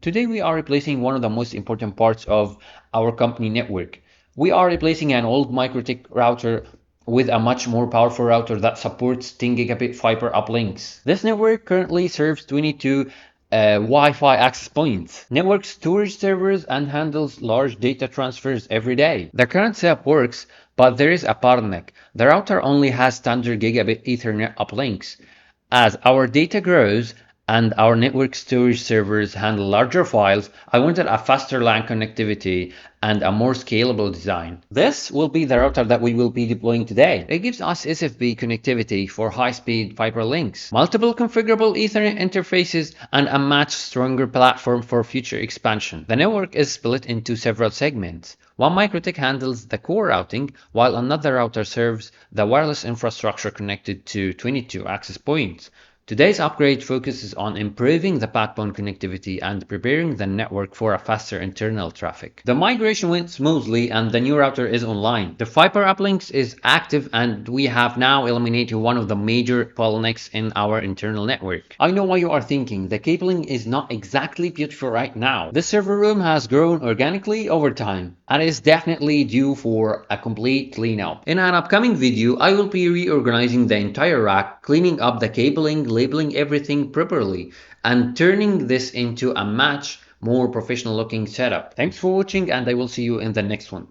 Today we are replacing one of the most important parts of our company network. We are replacing an old MikroTik router with a much more powerful router that supports 10 gigabit fiber uplinks. This network currently serves 22 Wi-Fi access points, network storage servers, and handles large data transfers every day. The current setup works, but there is a bottleneck. The router only has standard gigabit Ethernet uplinks. As our data grows and our network storage servers handle larger files, I wanted a faster LAN connectivity and a more scalable design. This will be the router that we will be deploying today. It gives us SFP connectivity for high-speed fiber links, multiple configurable Ethernet interfaces, and a much stronger platform for future expansion. The network is split into several segments. One MikroTik handles the core routing, while another router serves the wireless infrastructure connected to 22 access points. Today's upgrade focuses on improving the backbone connectivity and preparing the network for a faster internal traffic. The migration went smoothly and the new router is online. The fiber uplinks is active and we have now eliminated one of the major bottlenecks in our internal network. I know what you are thinking, the cabling is not exactly beautiful right now. This server room has grown organically over time and is definitely due for a complete cleanup. In an upcoming video, I will be reorganizing the entire rack, cleaning up the cabling, labeling everything properly, and turning this into a much more professional looking setup. Thanks for watching and I will see you in the next one.